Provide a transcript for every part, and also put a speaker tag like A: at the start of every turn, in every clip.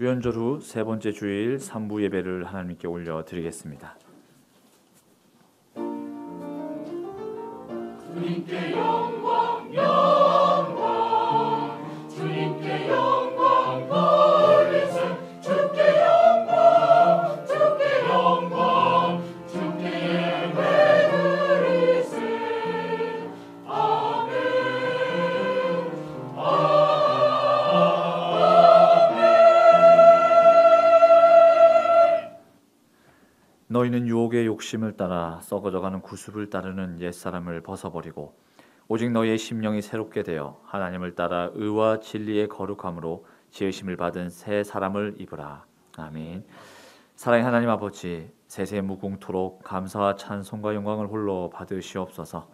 A: 주연절 후 세 번째 주일 3부 예배를 하나님께 올려드리겠습니다.
B: 주님께 영광 영광 주님께 영광 돌리세 주께 영광 주께 영광 주께 예배 드리세 아멘
A: 너희는 유혹의 욕심을 따라 썩어져가는 구습을 따르는 옛사람을 벗어버리고 오직 너희의 심령이 새롭게 되어 하나님을 따라 의와 진리의 거룩함으로 지으심을 받은 새 사람을 입으라. 아멘. 사랑의 하나님 아버지, 세세 무궁토록 감사와 찬송과 영광을 홀로 받으시옵소서.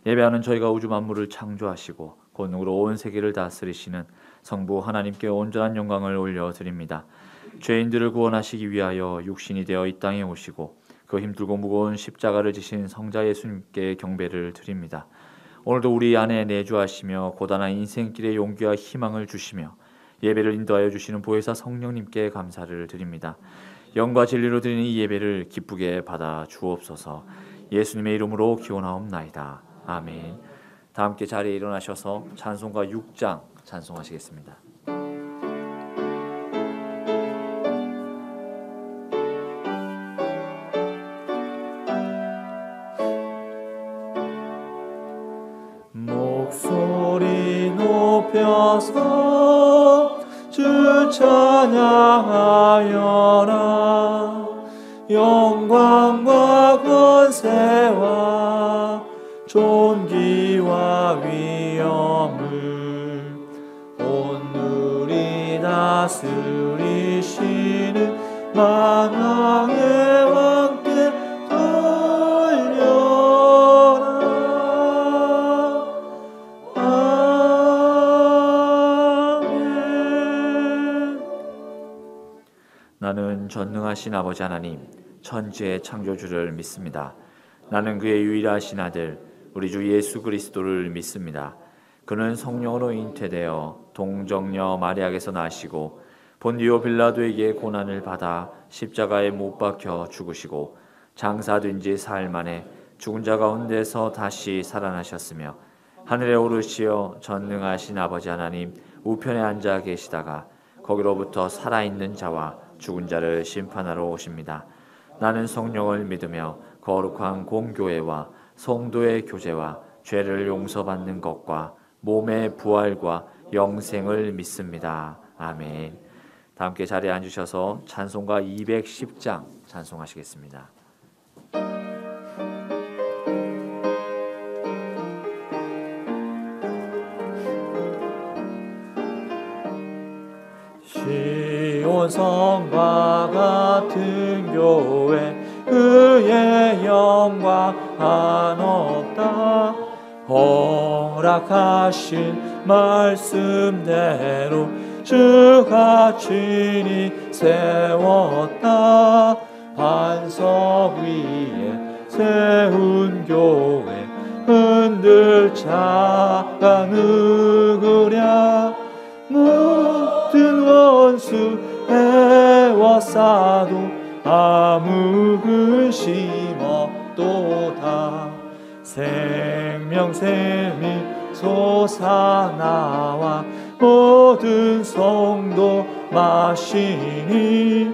A: 예배하는 저희가 우주 만물을 창조하시고 권능으로 온 세계를 다스리시는 성부 하나님께 온전한 영광을 올려드립니다. 죄인들을 구원하시기 위하여 육신이 되어 이 땅에 오시고 그 힘들고 무거운 십자가를 지신 성자 예수님께 경배를 드립니다. 오늘도 우리 안에 내주하시며 고단한 인생길의 용기와 희망을 주시며 예배를 인도하여 주시는 보혜사 성령님께 감사를 드립니다. 영과 진리로 드리는 이 예배를 기쁘게 받아 주옵소서. 예수님의 이름으로 기원하옵나이다. 아멘. 다 함께 자리에 일어나셔서 찬송가 6장 찬송하시겠습니다.
C: 목소리 높여서 주 찬양하여라. 영광과 권세와 존귀와 위엄을 온누리 다스리시는 만왕의 왕께 돌려라. 아멘.
A: 나는 전능하신 아버지 하나님, 천지의 창조주를 믿습니다. 나는 그의 유일하신 아들 우리 주 예수 그리스도를 믿습니다. 그는 성령으로 잉태되어 동정녀 마리아에게서 나시고 본디오 빌라도에게 고난을 받아 십자가에 못 박혀 죽으시고 장사된 지 사흘 만에 죽은 자 가운데서 다시 살아나셨으며 하늘에 오르시어 전능하신 아버지 하나님 우편에 앉아 계시다가 거기로부터 살아있는 자와 죽은 자를 심판하러 오십니다. 나는 성령을 믿으며 거룩한 공교회와 성도의 교제와 죄를 용서받는 것과 몸의 부활과 영생을 믿습니다. 아멘. 다 함께 자리에 앉으셔서 찬송가 210장 찬송하시겠습니다.
C: 시온성과 같은 교회 그의 영광 한없다. 허락하신 말씀대로 주가 친히 세웠다. 반석 위에 세운 교회 흔들 자가 누구랴. 모든 원수 애워싸도 아무 근심 없도다. 생명샘이 솟아나와 모든 성도 마시니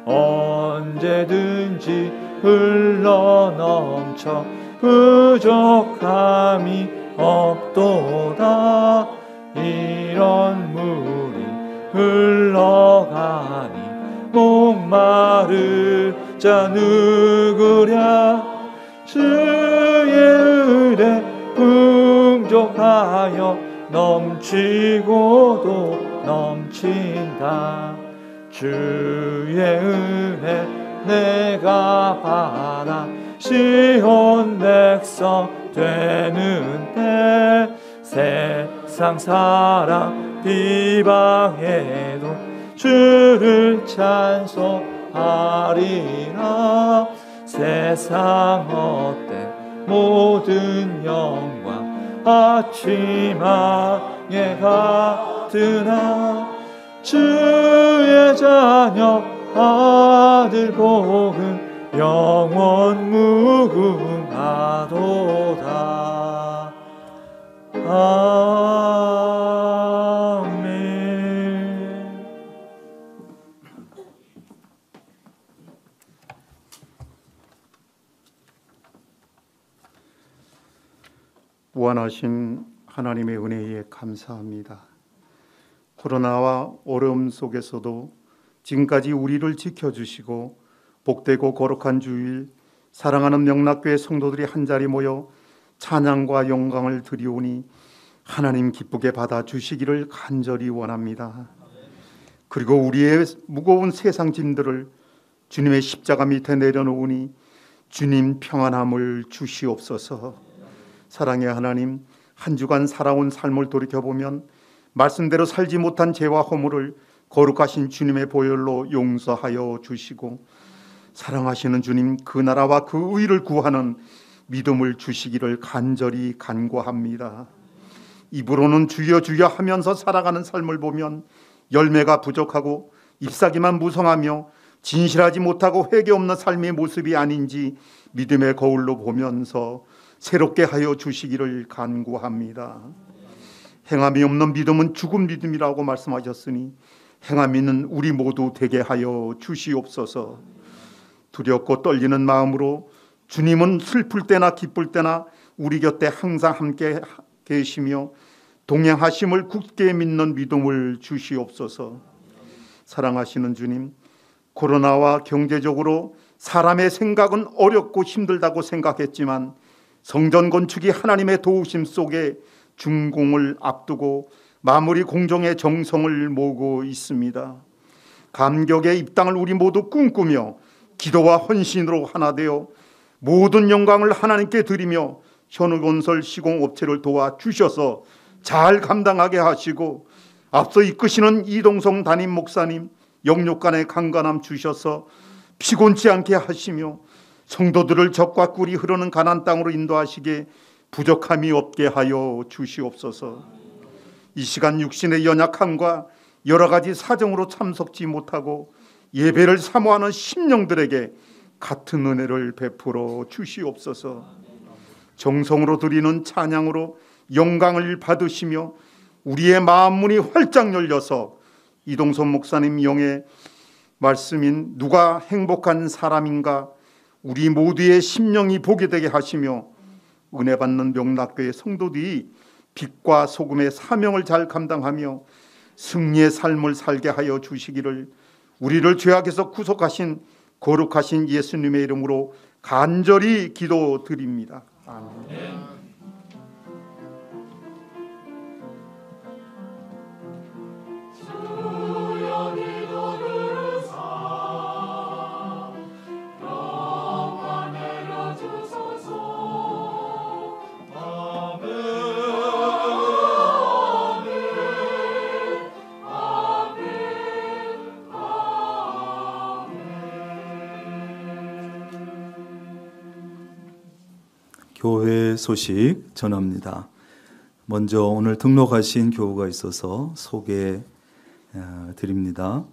C: 언제든지 흘러넘쳐 부족함이 없도다. 이런 물이 흘러가니 목마를 자 누구랴. 주의 은혜 풍족하여 넘치고도 넘친다. 주의 은혜 내가 받아 시온 백성 되는 때 세상 사람 비방해도 주를 찬송하리라. 세상 헛된 모든 영광 아침하게 같으나 주의 자녀 아들 복음 영원 무궁하도다. 아멘.
D: 무한하신 하나님의 은혜에 감사합니다. 코로나와 어려움 속에서도 지금까지 우리를 지켜주시고 복되고 거룩한 주일, 사랑하는 명락교회 성도들이 한자리 모여 찬양과 영광을 드리오니 하나님 기쁘게 받아주시기를 간절히 원합니다. 그리고 우리의 무거운 세상 짐들을 주님의 십자가 밑에 내려놓으니 주님 평안함을 주시옵소서. 사랑의 하나님, 한 주간 살아온 삶을 돌이켜보면 말씀대로 살지 못한 죄와 허물을 거룩하신 주님의 보혈로 용서하여 주시고, 사랑하시는 주님 그 나라와 그 의를 구하는 믿음을 주시기를 간절히 간구합니다. 입으로는 주여 주여 하면서 살아가는 삶을 보면 열매가 부족하고 잎사귀만 무성하며 진실하지 못하고 회개 없는 삶의 모습이 아닌지 믿음의 거울로 보면서 새롭게 하여 주시기를 간구합니다. 행함이 없는 믿음은 죽은 믿음이라고 말씀하셨으니 행함 있는 우리 모두 되게 하여 주시옵소서. 두렵고 떨리는 마음으로 주님은 슬플 때나 기쁠 때나 우리 곁에 항상 함께 계시며 동행하심을 굳게 믿는 믿음을 주시옵소서. 사랑하시는 주님, 코로나와 경제적으로 사람의 생각은 어렵고 힘들다고 생각했지만 성전 건축이 하나님의 도우심 속에 준공을 앞두고 마무리 공정의 정성을 모으고 있습니다. 감격의 입당을 우리 모두 꿈꾸며 기도와 헌신으로 하나 되어 모든 영광을 하나님께 드리며 현우건설 시공업체를 도와주셔서 잘 감당하게 하시고, 앞서 이끄시는 이동성 담임 목사님 영육간의 강건함 주셔서 피곤치 않게 하시며 성도들을 적과 꿀이 흐르는 가나안 땅으로 인도하시게 부족함이 없게 하여 주시옵소서. 이 시간 육신의 연약함과 여러 가지 사정으로 참석지 못하고 예배를 사모하는 심령들에게 같은 은혜를 베풀어 주시옵소서. 정성으로 드리는 찬양으로 영광을 받으시며 우리의 마음 문이 활짝 열려서 이동선 목사님 영의 말씀인 누가 행복한 사람인가 우리 모두의 심령이 보게 되게 하시며 은혜 받는 명락교회 성도들이 빛과 소금의 사명을 잘 감당하며 승리의 삶을 살게 하여 주시기를 우리를 죄악에서 구속하신 거룩하신 예수님의 이름으로 간절히 기도드립니다. 아멘.
E: 교회 소식 전합니다. 먼저 오늘 등록하신 교우가 있어서 소개해 드립니다.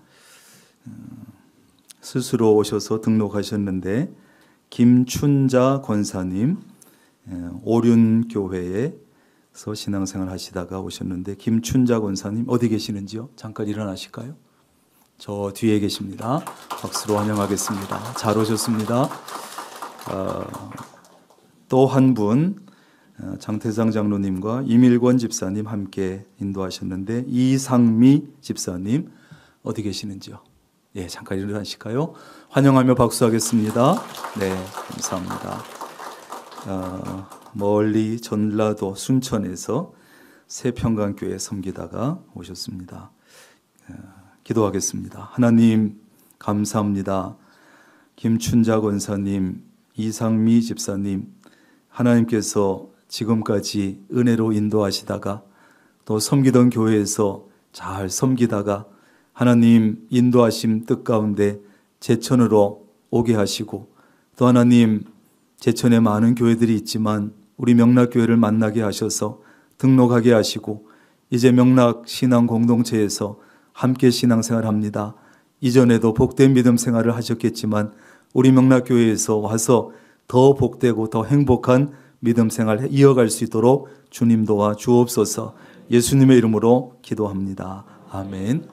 E: 스스로 오셔서 등록하셨는데 김춘자 권사님, 오륜교회에서 신앙생활 하시다가 오셨는데 김춘자 권사님 어디 계시는지요? 잠깐 일어나실까요? 저 뒤에 계십니다. 박수로 환영하겠습니다. 잘 오셨습니다. 또 한 분 장태상 장로님과 이밀권 집사님 함께 인도하셨는데 이상미 집사님 어디 계시는지요? 예, 잠깐 일어나실까요? 환영하며 박수하겠습니다. 네, 감사합니다. 멀리 전라도 순천에서 새평강교회 섬기다가 오셨습니다. 기도하겠습니다. 하나님 감사합니다. 김춘자 권사님, 이상미 집사님, 하나님께서 지금까지 은혜로 인도하시다가 또 섬기던 교회에서 잘 섬기다가 하나님 인도하심 뜻 가운데 제천으로 오게 하시고 또 하나님 제천에 많은 교회들이 있지만 우리 명락교회를 만나게 하셔서 등록하게 하시고 이제 명락 신앙 공동체에서 함께 신앙생활합니다. 이전에도 복된 믿음 생활을 하셨겠지만 우리 명락교회에서 와서 더 복되고 더 행복한 믿음 생활을 이어갈 수 있도록 주님 도와 주옵소서. 예수님의 이름으로 기도합니다. 아멘.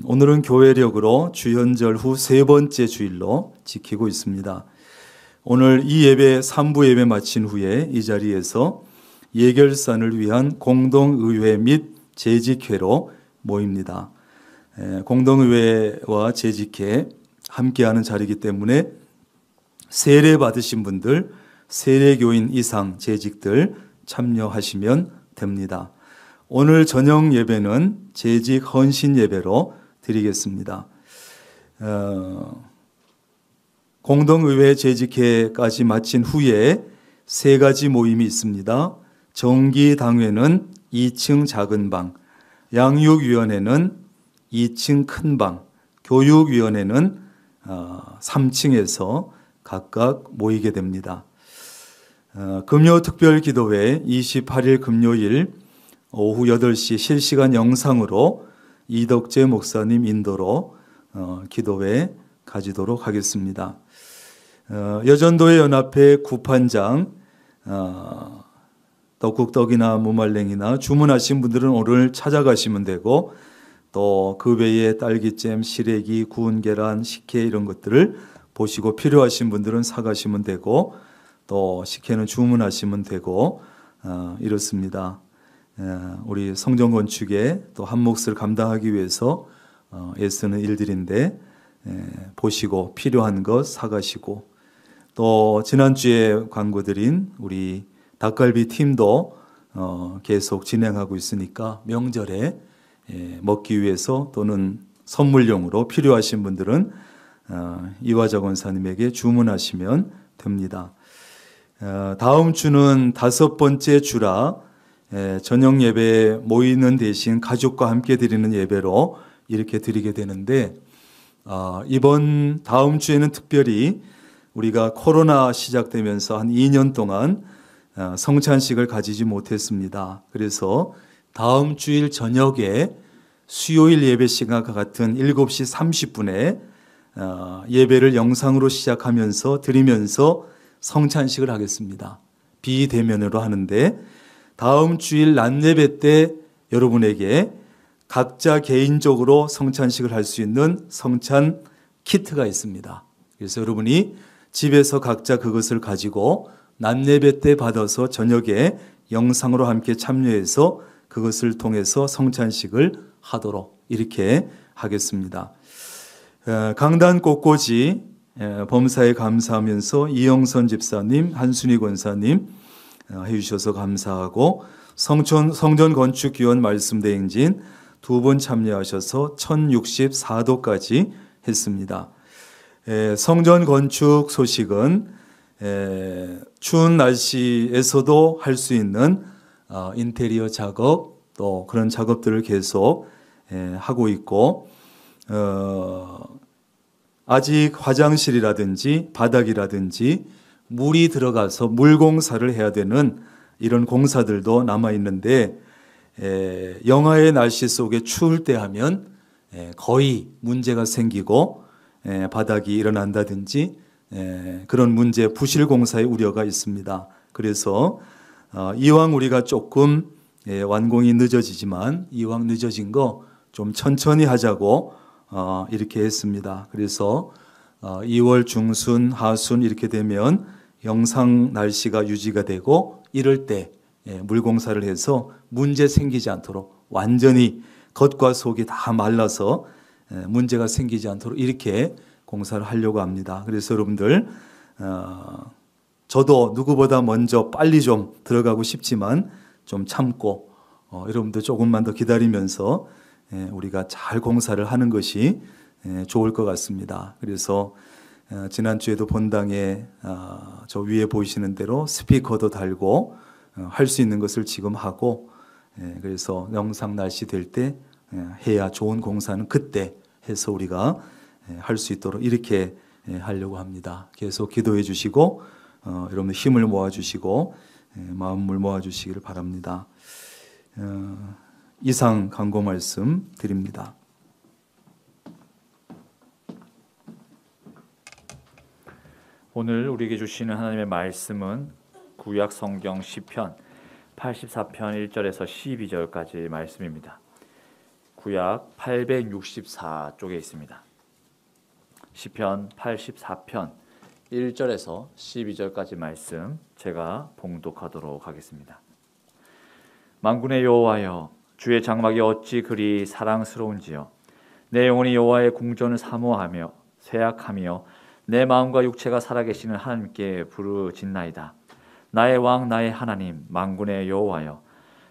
E: 오늘은 교회력으로 주현절 후 세 번째 주일로 지키고 있습니다. 오늘 이 예배 3부 예배 마친 후에 이 자리에서 예결산을 위한 공동의회 및 재직회로 모입니다. 공동의회와 재직회 함께하는 자리이기 때문에 세례 받으신 분들, 세례교인 이상 재직들 참여하시면 됩니다. 오늘 저녁 예배는 재직 헌신 예배로 드리겠습니다. 공동의회 재직회까지 마친 후에 세 가지 모임이 있습니다. 정기당회는 2층 작은 방, 양육위원회는 2층 큰 방, 교육위원회는 3층에서 각각 모이게 됩니다. 금요 특별기도회 28일 금요일 오후 8시 실시간 영상으로 이덕재 목사님 인도로 기도회 가지도록 하겠습니다. 여전도회 연합회 구판장 떡국떡이나 무말랭이나 주문하신 분들은 오늘 찾아가시면 되고 또 그 외에 딸기잼, 시래기, 구운 계란, 식혜 이런 것들을 보시고 필요하신 분들은 사가시면 되고 또 식혜는 주문하시면 되고 이렇습니다. 우리 성전 건축에 또 한 몫을 감당하기 위해서 애쓰는 일들인데 보시고 필요한 것 사가시고 또 지난주에 광고드린 우리 닭갈비 팀도 계속 진행하고 있으니까 명절에 먹기 위해서 또는 선물용으로 필요하신 분들은 이화자 권사님에게 주문하시면 됩니다. 다음 주는 5번째 주라 저녁 예배에 모이는 대신 가족과 함께 드리는 예배로 이렇게 드리게 되는데 이번 다음 주에는 특별히 우리가 코로나 시작되면서 한 2년 동안 성찬식을 가지지 못했습니다. 그래서 다음 주일 저녁에 수요일 예배 시간과 같은 7시 30분에 예배를 영상으로 시작하면서 드리면서 성찬식을 하겠습니다. 비대면으로 하는데 다음 주일 낮 예배 때 여러분에게 각자 개인적으로 성찬식을 할 수 있는 성찬 키트가 있습니다. 그래서 여러분이 집에서 각자 그것을 가지고 낮 예배 때 받아서 저녁에 영상으로 함께 참여해서 그것을 통해서 성찬식을 하도록 이렇게 하겠습니다. 강단 꽃꽂이 범사에 감사하면서 이영선 집사님, 한순희 권사님 해주셔서 감사하고 성전 건축기원 말씀대행진 2번 참여하셔서 1064도까지 했습니다. 성전 건축 소식은 추운 날씨에서도 할 수 있는 인테리어 작업 또 그런 작업들을 계속 하고 있고 아직 화장실이라든지 바닥이라든지 물이 들어가서 물 공사를 해야 되는 이런 공사들도 남아 있는데 영하의 날씨 속에 추울 때 하면 거의 문제가 생기고 바닥이 일어난다든지 그런 문제 부실 공사의 우려가 있습니다. 그래서 이왕 우리가 조금 완공이 늦어지지만 이왕 늦어진 거 좀 천천히 하자고 이렇게 했습니다. 그래서 2월 중순, 하순 이렇게 되면 영상 날씨가 유지가 되고 이럴 때 물공사를 해서 문제 생기지 않도록 완전히 겉과 속이 다 말라서 문제가 생기지 않도록 이렇게 공사를 하려고 합니다. 그래서 여러분들 저도 누구보다 먼저 빨리 좀 들어가고 싶지만 좀 참고 여러분들 조금만 더 기다리면서 우리가 잘 공사를 하는 것이 좋을 것 같습니다. 그래서 지난주에도 본당에 저 위에 보이시는 대로 스피커도 달고 할 수 있는 것을 지금 하고 그래서 영상 날씨 될 때 해야 좋은 공사는 그때 해서 우리가 할 수 있도록 이렇게 하려고 합니다. 계속 기도해 주시고 여러분들 힘을 모아 주시고 마음을 모아 주시기를 바랍니다. 이상 강고 말씀 드립니다.
A: 오늘 우리에게 주시는 하나님의 말씀은 구약 성경 시편 84편 1절에서 12절까지 말씀입니다. 구약 864쪽에 있습니다. 시편 84편 1절에서 12절까지 말씀 제가 봉독하도록 하겠습니다. 만군의 여호와여, 주의 장막이 어찌 그리 사랑스러운지요. 내 영혼이 여호와의 궁전을 사모하며 쇠약하며 내 마음과 육체가 살아계시는 하나님께 부르짖나이다. 나의 왕 나의 하나님 만군의 여호와여,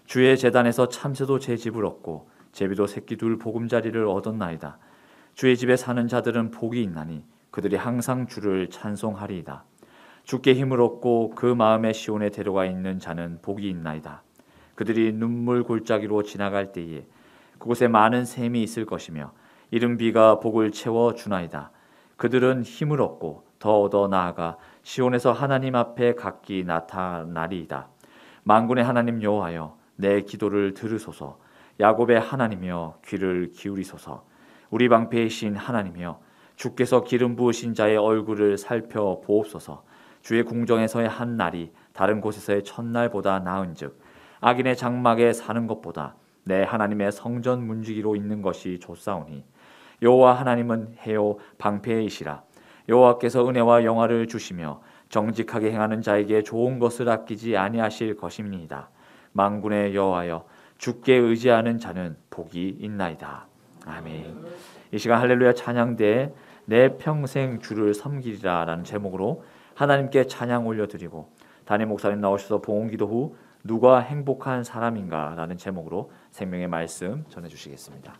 A: 주의 제단에서 참새도 제 집을 얻고 제비도 새끼 둘 보금자리를 얻었나이다. 주의 집에 사는 자들은 복이 있나니 그들이 항상 주를 찬송하리이다. 주께 힘을 얻고 그 마음의 시온에 데려가 있는 자는 복이 있나이다. 그들이 눈물 골짜기로 지나갈 때에 그곳에 많은 샘이 있을 것이며 이른 비가 복을 채워 주나이다. 그들은 힘을 얻고 더 얻어 나아가 시온에서 하나님 앞에 각기 나타나리이다. 만군의 하나님 여호와여, 내 기도를 들으소서. 야곱의 하나님이여, 귀를 기울이소서. 우리 방패이신 하나님이여, 주께서 기름 부으신 자의 얼굴을 살펴 보옵소서. 주의 궁정에서의 한 날이 다른 곳에서의 첫날보다 나은즉 악인의 장막에 사는 것보다 내 하나님의 성전 문지기로 있는 것이 좋사오니 여호와 하나님은 해요 방패이시라. 여호와께서 은혜와 영화를 주시며 정직하게 행하는 자에게 좋은 것을 아끼지 아니하실 것입니다. 만군의 여호와여, 주께 의지하는 자는 복이 있나이다. 아멘. 이 시간 할렐루야 찬양대에 내 평생 주를 섬기리라 라는 제목으로 하나님께 찬양 올려드리고, 담임 목사님 나오셔서 봉헌기도 후 누가 행복한 사람인가 라는 제목으로 생명의 말씀 전해주시겠습니다.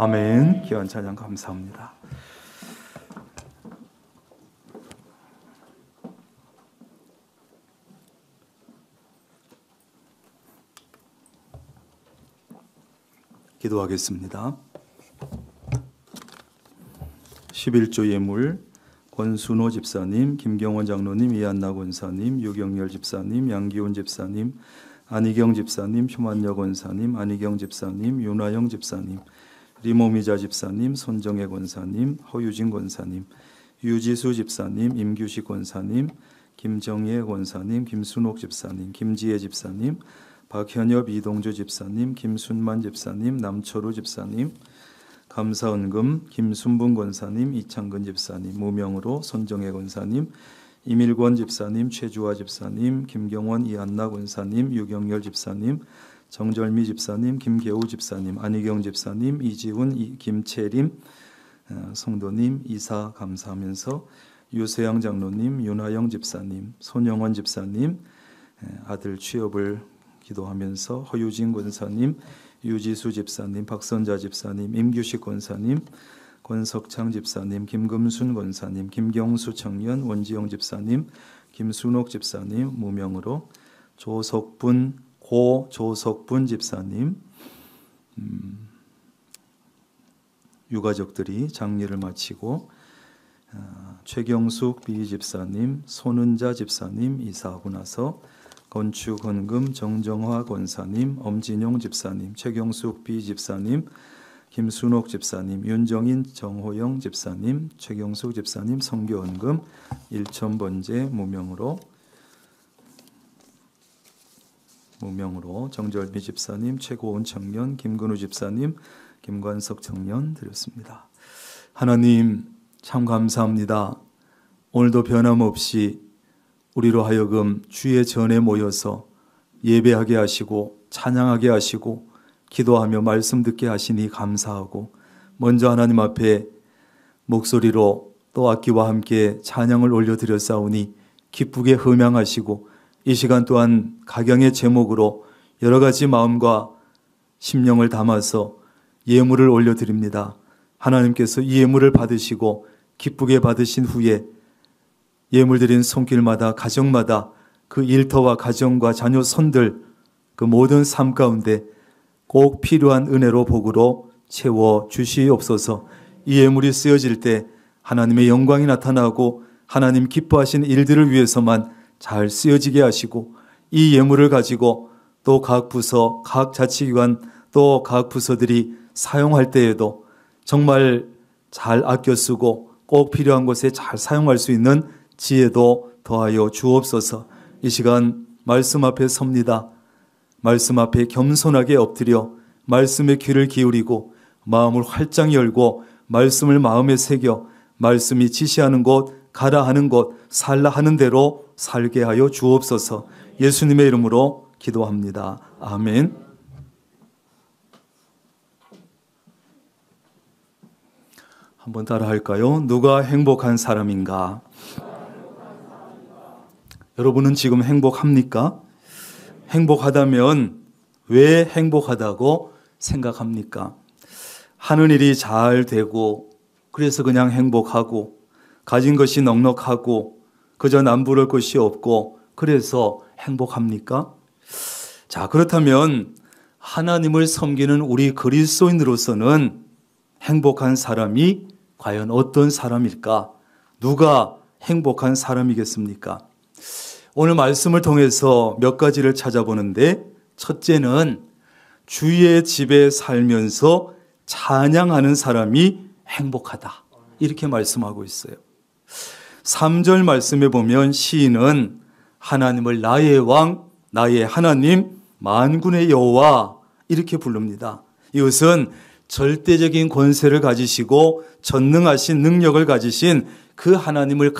E: 아멘. 귀한 찬양 감사합니다. 기도하겠습니다. 11조 예물 권순호 집사님, 김경원 장로님, 이한나 권사님, 유경열 집사님, 양기훈 집사님, 안희경 집사님, 휴만여 권사님, 안희경 집사님, 윤화영 집사님, 리모미자 집사님, 손정혜 권사님, 허유진 권사님, 유지수 집사님, 임규식 권사님, 김정예 권사님, 김순옥 집사님, 김지혜 집사님, 박현엽 이동주 집사님, 김순만 집사님, 남철우 집사님, 감사은금 김순분 권사님, 이창근 집사님, 무명으로 손정혜 권사님, 이밀권 집사님, 최주화 집사님, 김경원 이한나 권사님, 유경열 집사님, 정절미 집사님, 김계우 집사님, 안희경 집사님, 이지훈, 김채림 성도님 이사 감사하면서 유세양 장로님, 윤하영 집사님, 손영원 집사님 아들 취업을 기도하면서 허유진 권사님, 유지수 집사님, 박선자 집사님, 임규식 권사님, 권석창 집사님, 김금순 권사님, 김경수 청년, 원지영 집사님, 김순옥 집사님, 무명으로 조석분, 조석분 집사님, 유가족들이 장례를 마치고 최경숙 비 집사님, 손은자 집사님 이사하고 나서 건축 헌금 정정화 권사님, 엄진용 집사님, 최경숙 비 집사님, 김순옥 집사님, 윤정인 정호영 집사님, 최경숙 집사님 선교 헌금 1천 번제 무명으로 정절미 집사님, 최고온 청년, 김근우 집사님, 김관석 청년 드렸습니다. 하나님 참 감사합니다. 오늘도 변함없이 우리로 하여금 주의 전에 모여서 예배하게 하시고 찬양하게 하시고 기도하며 말씀 듣게 하시니 감사하고, 먼저 하나님 앞에 목소리로 또 악기와 함께 찬양을 올려드렸사오니 기쁘게 흠양하시고, 이 시간 또한 각양의 제목으로 여러 가지 마음과 심령을 담아서 예물을 올려드립니다. 하나님께서 이 예물을 받으시고 기쁘게 받으신 후에 예물 드린 손길마다 가정마다 그 일터와 가정과 자녀 손들 그 모든 삶 가운데 꼭 필요한 은혜로 복으로 채워 주시옵소서. 이 예물이 쓰여질 때 하나님의 영광이 나타나고 하나님 기뻐하시는 일들을 위해서만 잘 쓰여지게 하시고, 이 예물을 가지고 또 각 부서, 각 자치기관 또 각 부서들이 사용할 때에도 정말 잘 아껴 쓰고 꼭 필요한 곳에 잘 사용할 수 있는 지혜도 더하여 주옵소서. 이 시간 말씀 앞에 섭니다. 말씀 앞에 겸손하게 엎드려 말씀에 귀를 기울이고 마음을 활짝 열고 말씀을 마음에 새겨 말씀이 지시하는 곳, 가라 하는 곳, 살라 하는 대로 살게 하여 주옵소서. 예수님의 이름으로 기도합니다. 아멘. 한번 따라 할까요? 누가 행복한 사람인가? 여러분은 지금 행복합니까? 행복하다면 왜 행복하다고 생각합니까? 하는 일이 잘 되고 그래서 그냥 행복하고, 가진 것이 넉넉하고 그저 남부를 것이 없고 그래서 행복합니까? 자, 그렇다면 하나님을 섬기는 우리 그리스도인으로서는 행복한 사람이 과연 어떤 사람일까? 누가 행복한 사람이겠습니까? 오늘 말씀을 통해서 몇 가지를 찾아보는데, 첫째는 주의 집에 살면서 찬양하는 사람이 행복하다, 이렇게 말씀하고 있어요. 3절 말씀에 보면 시인은 하나님을 나의 왕, 나의 하나님, 만군의 여호와 이렇게 부릅니다. 이것은 절대적인 권세를 가지시고 전능하신 능력을 가지신 그 하나님을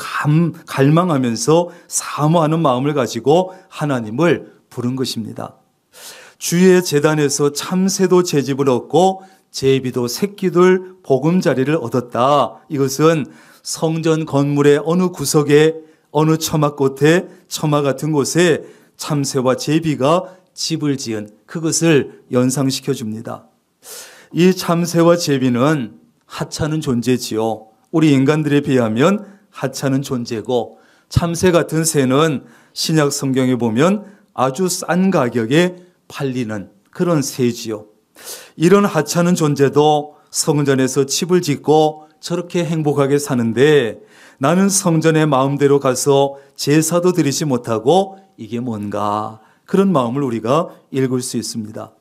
E: 갈망하면서 사모하는 마음을 가지고 하나님을 부른 것입니다. 주의 제단에서 참새도 제집을 얻고 제비도 새끼들 보금자리를 얻었다. 이것은 성전 건물의 어느 구석에, 어느 처마꽃에, 처마 같은 곳에 참새와 제비가 집을 지은 그것을 연상시켜 줍니다. 이 참새와 제비는 하찮은 존재지요. 우리 인간들에 비하면 하찮은 존재고, 참새 같은 새는 신약 성경에 보면 아주 싼 가격에 팔리는 그런 새지요. 이런 하찮은 존재도 성전에서 집을 짓고 저렇게 행복하게 사는데, 나는 성전에 마음대로 가서 제사도 드리지 못하고 이게 뭔가, 그런 마음을 우리가 읽을 수 있습니다.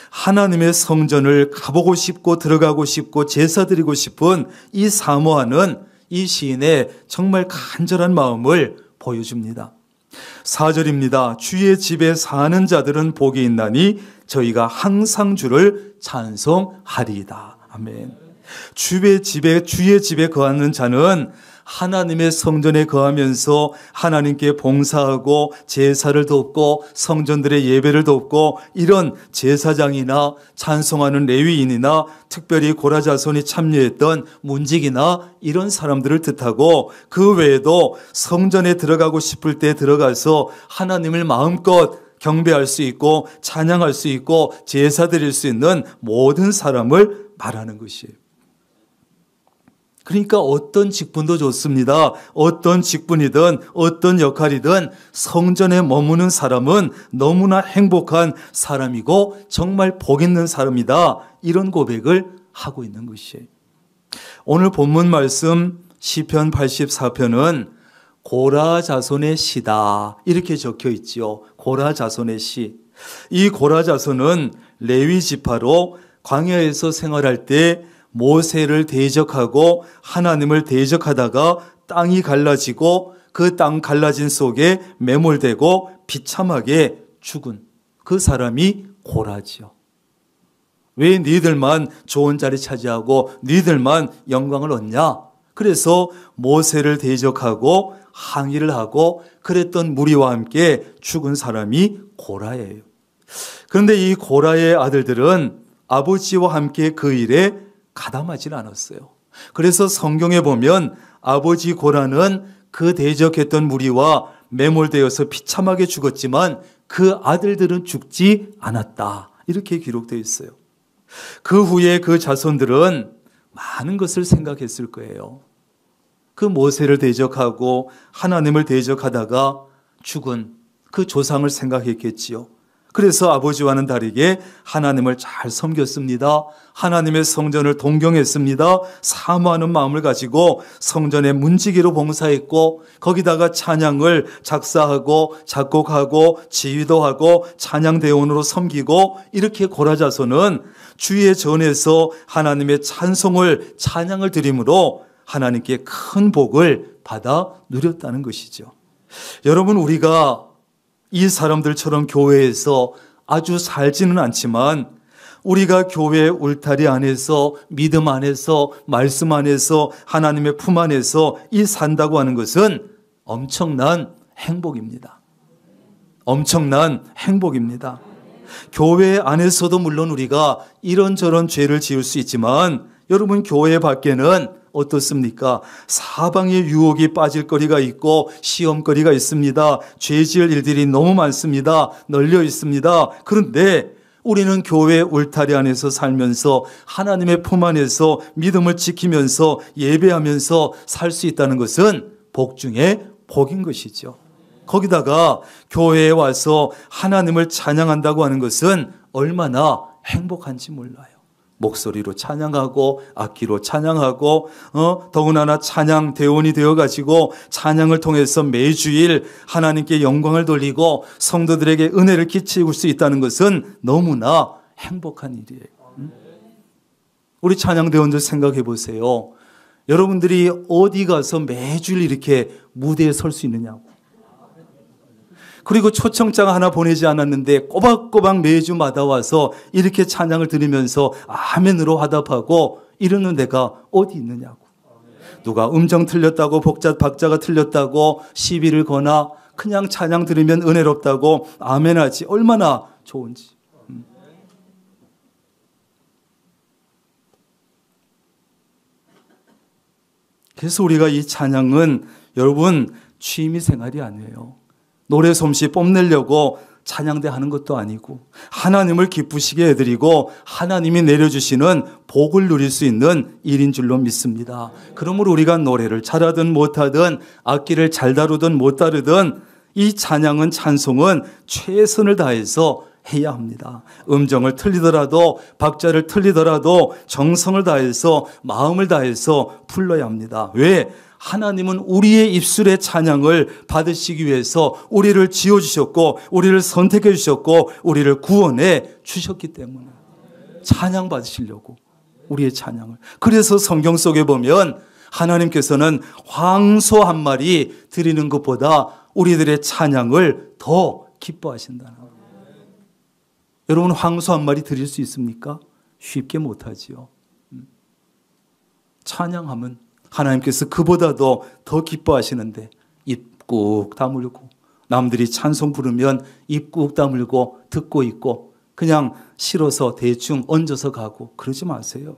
E: 하나님의 성전을 가보고 싶고 들어가고 싶고 제사 드리고 싶은 이 사모하는 이 시인의 정말 간절한 마음을 보여줍니다. 4절입니다. 주의 집에 사는 자들은 복이 있나니 저희가 항상 주를 찬송하리이다. 아멘. 주의 집에 거하는 자는 하나님의 성전에 거하면서 하나님께 봉사하고 제사를 돕고 성전들의 예배를 돕고, 이런 제사장이나 찬송하는 레위인이나 특별히 고라자손이 참여했던 문직이나 이런 사람들을 뜻하고, 그 외에도 성전에 들어가고 싶을 때 들어가서 하나님을 마음껏 경배할 수 있고 찬양할 수 있고 제사 드릴 수 있는 모든 사람을 말하는 것이에요. 그러니까 어떤 직분도 좋습니다. 어떤 직분이든 어떤 역할이든 성전에 머무는 사람은 너무나 행복한 사람이고 정말 복 있는 사람이다. 이런 고백을 하고 있는 것이에요. 오늘 본문 말씀 시편 84편은 고라 자손의 시다, 이렇게 적혀 있지요. 고라 자손의 시. 이 고라 자손은 레위 지파로 광야에서 생활할 때 모세를 대적하고 하나님을 대적하다가 땅이 갈라지고 그 땅 갈라진 속에 매몰되고 비참하게 죽은 그 사람이 고라지요. 왜 니들만 좋은 자리 차지하고 니들만 영광을 얻냐? 그래서 모세를 대적하고 항의를 하고 그랬던 무리와 함께 죽은 사람이 고라예요. 그런데 이 고라의 아들들은 아버지와 함께 그 일에 가담하진 않았어요. 그래서 성경에 보면 아버지 고라는 그 대적했던 무리와 매몰되어서 비참하게 죽었지만 그 아들들은 죽지 않았다, 이렇게 기록되어 있어요. 그 후에 그 자손들은 많은 것을 생각했을 거예요. 그 모세를 대적하고 하나님을 대적하다가 죽은 그 조상을 생각했겠지요. 그래서 아버지와는 다르게 하나님을 잘 섬겼습니다. 하나님의 성전을 동경했습니다. 사모하는 마음을 가지고 성전의 문지기로 봉사했고, 거기다가 찬양을 작사하고 작곡하고 지휘도 하고 찬양대원으로 섬기고, 이렇게 고라 자손은 주의 전에서 하나님의 찬양을 드림으로 하나님께 큰 복을 받아 누렸다는 것이죠. 여러분, 우리가 이 사람들처럼 교회에서 아주 살지는 않지만 우리가 교회 울타리 안에서, 믿음 안에서, 말씀 안에서, 하나님의 품 안에서 이 산다고 하는 것은 엄청난 행복입니다. 엄청난 행복입니다. 교회 안에서도 물론 우리가 이런저런 죄를 지을 수 있지만 여러분, 교회 밖에는 어떻습니까? 사방에 유혹이 빠질 거리가 있고 시험거리가 있습니다. 죄 지을 일들이 너무 많습니다. 널려 있습니다. 그런데 우리는 교회 울타리 안에서 살면서 하나님의 품 안에서 믿음을 지키면서 예배하면서 살 수 있다는 것은 복 중에 복인 것이죠. 거기다가 교회에 와서 하나님을 찬양한다고 하는 것은 얼마나 행복한지 몰라요. 목소리로 찬양하고 악기로 찬양하고 더군다나 찬양 대원이 되어가지고 찬양을 통해서 매주일 하나님께 영광을 돌리고 성도들에게 은혜를 끼칠 수 있다는 것은 너무나 행복한 일이에요. 우리 찬양 대원들 생각해 보세요. 여러분들이 어디 가서 매주일 이렇게 무대에 설 수 있느냐고. 그리고 초청장 하나 보내지 않았는데 꼬박꼬박 매주마다 와서 이렇게 찬양을 드리면서 아멘으로 화답하고 이러는 데가 어디 있느냐고. 누가 음정 틀렸다고 박자가 틀렸다고 시비를 거나 그냥 찬양 들으면 은혜롭다고 아멘하지 얼마나 좋은지. 그래서 우리가 이 찬양은 여러분 취미 생활이 아니에요. 노래 솜씨 뽐내려고 찬양대 하는 것도 아니고 하나님을 기쁘시게 해드리고 하나님이 내려주시는 복을 누릴 수 있는 일인 줄로 믿습니다. 그러므로 우리가 노래를 잘하든 못하든 악기를 잘 다루든 못 다루든 이 찬양은 찬송은 최선을 다해서 해야 합니다. 음정을 틀리더라도 박자를 틀리더라도 정성을 다해서 마음을 다해서 불러야 합니다. 왜? 하나님은 우리의 입술의 찬양을 받으시기 위해서 우리를 지어주셨고 우리를 선택해 주셨고 우리를 구원해 주셨기 때문에 찬양 받으시려고 우리의 찬양을. 그래서 성경 속에 보면 하나님께서는 황소 한 마리 드리는 것보다 우리들의 찬양을 더 기뻐하신다는 거예요. 여러분 황소 한 마리 드릴 수 있습니까? 쉽게 못하지요. 찬양하면 하나님께서 그보다도 더 기뻐하시는데 입 꾹 다물고 남들이 찬송 부르면 입 꾹 다물고 듣고 있고 그냥 싫어서 대충 얹어서 가고 그러지 마세요.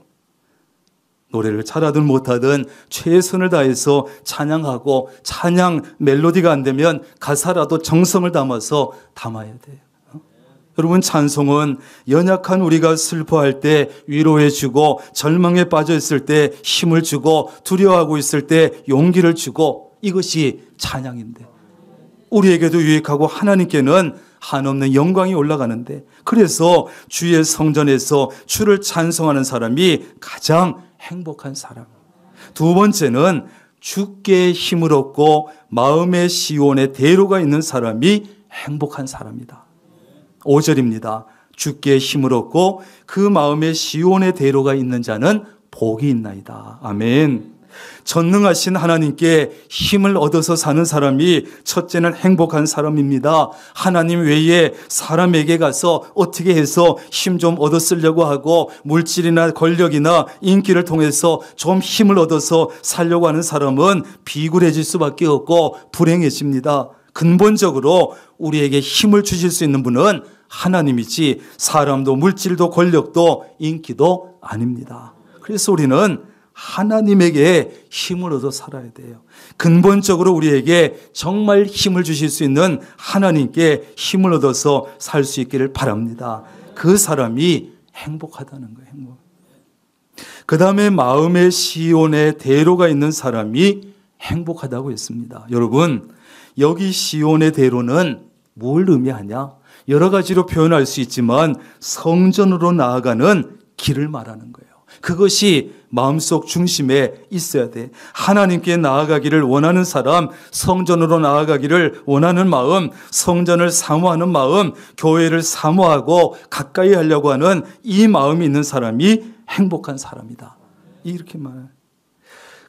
E: 노래를 잘하든 못하든 최선을 다해서 찬양하고 찬양 멜로디가 안 되면 가사라도 정성을 담아서 담아야 돼요. 여러분 찬송은 연약한 우리가 슬퍼할 때 위로해 주고 절망에 빠져 있을 때 힘을 주고 두려워하고 있을 때 용기를 주고 이것이 찬양인데 우리에게도 유익하고 하나님께는 한없는 영광이 올라가는데 그래서 주의 성전에서 주를 찬송하는 사람이 가장 행복한 사람. 두 번째는 주께 힘을 얻고 마음의 시온에 대로가 있는 사람이 행복한 사람이다. 5절입니다. 주께 힘을 얻고 그 마음에 시온의 대로가 있는 자는 복이 있나이다. 아멘. 전능하신 하나님께 힘을 얻어서 사는 사람이 첫째는 행복한 사람입니다. 하나님 외에 사람에게 가서 어떻게 해서 힘 좀 얻어 쓰려고 하고 물질이나 권력이나 인기를 통해서 좀 힘을 얻어서 살려고 하는 사람은 비굴해질 수밖에 없고 불행해집니다. 근본적으로 우리에게 힘을 주실 수 있는 분은 하나님이지 사람도 물질도 권력도 인기도 아닙니다. 그래서 우리는 하나님에게 힘을 얻어 살아야 돼요. 근본적으로 우리에게 정말 힘을 주실 수 있는 하나님께 힘을 얻어서 살 수 있기를 바랍니다. 그 사람이 행복하다는 거예요. 행복. 그 다음에 마음의 시온에 대로가 있는 사람이 행복하다고 했습니다. 여러분 여기 시온의 대로는 뭘 의미하냐? 여러 가지로 표현할 수 있지만 성전으로 나아가는 길을 말하는 거예요. 그것이 마음속 중심에 있어야 돼. 하나님께 나아가기를 원하는 사람, 성전으로 나아가기를 원하는 마음, 성전을 사모하는 마음, 교회를 사모하고 가까이 하려고 하는 이 마음이 있는 사람이 행복한 사람이다. 이렇게 말해요.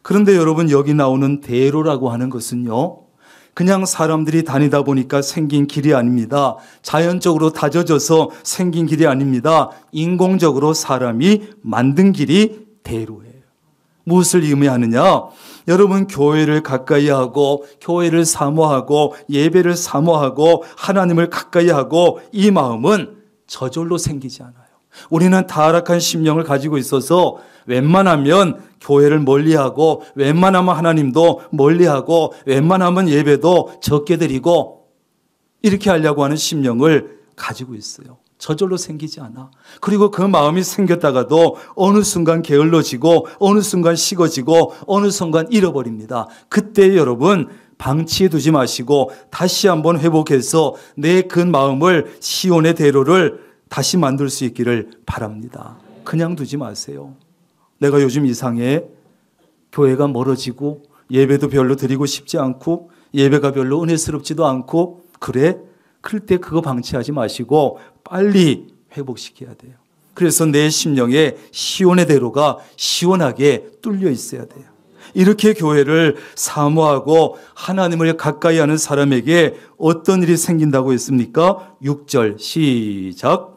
E: 그런데 여러분 여기 나오는 대로라고 하는 것은요, 그냥 사람들이 다니다 보니까 생긴 길이 아닙니다. 자연적으로 다져져서 생긴 길이 아닙니다. 인공적으로 사람이 만든 길이 대로예요. 무엇을 의미하느냐? 여러분 교회를 가까이 하고 교회를 사모하고 예배를 사모하고 하나님을 가까이 하고 이 마음은 저절로 생기지 않아요. 우리는 타락한 심령을 가지고 있어서 웬만하면 교회를 멀리하고 웬만하면 하나님도 멀리하고 웬만하면 예배도 적게 드리고 이렇게 하려고 하는 심령을 가지고 있어요. 저절로 생기지 않아. 그리고 그 마음이 생겼다가도 어느 순간 게을러지고 어느 순간 식어지고 어느 순간 잃어버립니다. 그때 여러분 방치해 두지 마시고 다시 한번 회복해서 내 그 마음을 시온의 대로를 다시 만들 수 있기를 바랍니다. 그냥 두지 마세요. 내가 요즘 이상해. 교회가 멀어지고 예배도 별로 드리고 싶지 않고 예배가 별로 은혜스럽지도 않고 그래? 그럴 때 그거 방치하지 마시고 빨리 회복시켜야 돼요. 그래서 내 심령에 시온의 대로가 시원하게 뚫려 있어야 돼요. 이렇게 교회를 사모하고 하나님을 가까이 하는 사람에게 어떤 일이 생긴다고 했습니까? 6절 시작.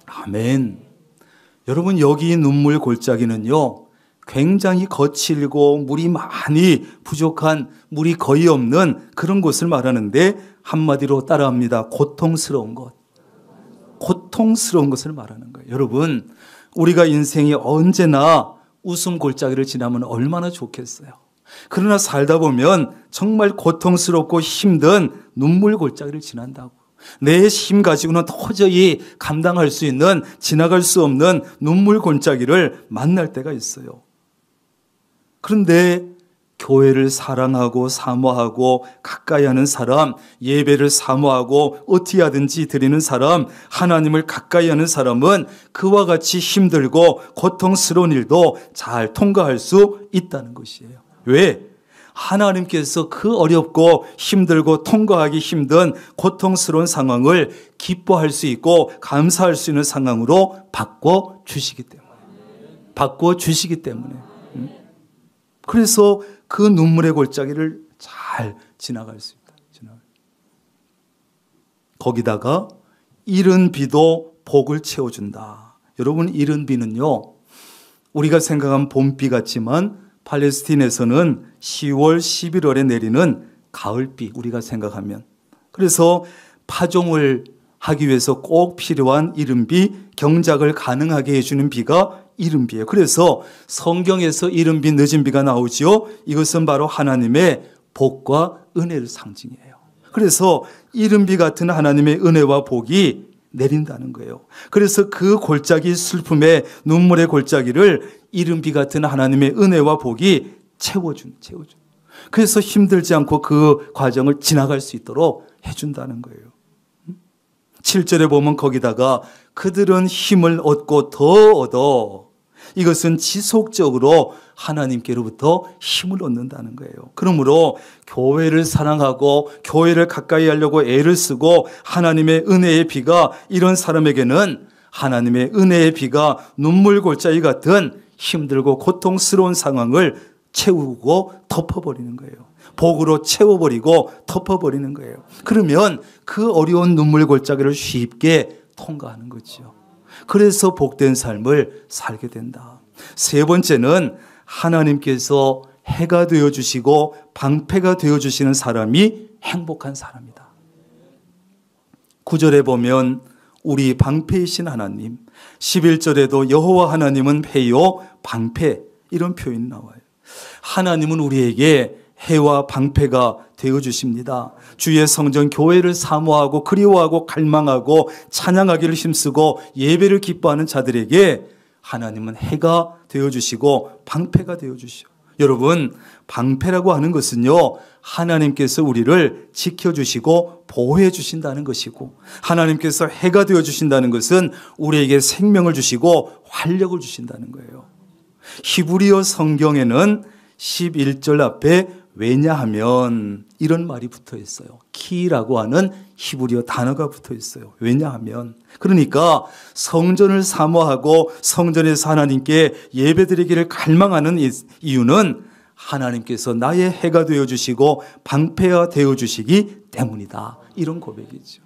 E: 아멘. 여러분 여기 눈물 골짜기는요 굉장히 거칠고 물이 많이 부족한, 물이 거의 없는 그런 곳을 말하는데 한마디로 따라합니다. 고통스러운 것. 고통스러운 것을 말하는 거예요. 여러분 우리가 인생이 언제나 웃음 골짜기를 지나면 얼마나 좋겠어요. 그러나 살다 보면 정말 고통스럽고 힘든 눈물 골짜기를 지난다고. 내 힘 가지고는 도저히 감당할 수 있는, 지나갈 수 없는 눈물 골짜기를 만날 때가 있어요. 그런데 교회를 사랑하고 사모하고 가까이 하는 사람, 예배를 사모하고 어떻게 하든지 드리는 사람, 하나님을 가까이 하는 사람은 그와 같이 힘들고 고통스러운 일도 잘 통과할 수 있다는 것이에요. 왜? 하나님께서 그 어렵고 힘들고 통과하기 힘든 고통스러운 상황을 기뻐할 수 있고 감사할 수 있는 상황으로 바꿔주시기 때문에. 그래서 그 눈물의 골짜기를 잘 지나갈 수 있다. 거기다가 이른 비도 복을 채워준다. 여러분, 이른 비는요, 우리가 생각한 봄비 같지만 팔레스틴에서는 10월, 11월에 내리는 가을비, 우리가 생각하면. 그래서 파종을 하기 위해서 꼭 필요한 이른 비, 경작을 가능하게 해주는 비가 이른 비예요. 그래서 성경에서 이른 비, 늦은 비가 나오지요. 이것은 바로 하나님의 복과 은혜를 상징해요. 그래서 이른 비 같은 하나님의 은혜와 복이 내린다는 거예요. 그래서 그 골짜기 슬픔의 눈물의 골짜기를 이른 비 같은 하나님의 은혜와 복이 채워준. 그래서 힘들지 않고 그 과정을 지나갈 수 있도록 해준다는 거예요. 7절에 보면 거기다가 그들은 힘을 얻고 더 얻어. 이것은 지속적으로 하나님께로부터 힘을 얻는다는 거예요. 그러므로 교회를 사랑하고 교회를 가까이 하려고 애를 쓰고 하나님의 은혜의 비가 이런 사람에게는 하나님의 은혜의 비가 눈물 골짜기 같은 힘들고 고통스러운 상황을 채우고 덮어버리는 거예요. 복으로 채워버리고 덮어버리는 거예요. 그러면 그 어려운 눈물 골짜기를 쉽게 통과하는 거죠. 그래서 복된 삶을 살게 된다. 세 번째는 하나님께서 해가 되어주시고 방패가 되어주시는 사람이 행복한 사람이다. 9절에 보면 우리 방패이신 하나님, 11절에도 여호와 하나님은 해요 방패, 이런 표현이 나와요. 하나님은 우리에게 해와 방패가 되어주십니다. 주의 성전 교회를 사모하고 그리워하고 갈망하고 찬양하기를 힘쓰고 예배를 기뻐하는 자들에게 하나님은 해가 되어주시고 방패가 되어주시오. 여러분, 방패라고 하는 것은요, 하나님께서 우리를 지켜주시고 보호해 주신다는 것이고, 하나님께서 해가 되어주신다는 것은 우리에게 생명을 주시고 활력을 주신다는 거예요. 히브리어 성경에는 11절 앞에 왜냐하면 이런 말이 붙어 있어요. 키라고 하는 히브리어 단어가 붙어 있어요. 왜냐하면, 그러니까 성전을 사모하고 성전에서 하나님께 예배드리기를 갈망하는 이유는 하나님께서 나의 해가 되어주시고 방패가 되어주시기 때문이다. 이런 고백이죠.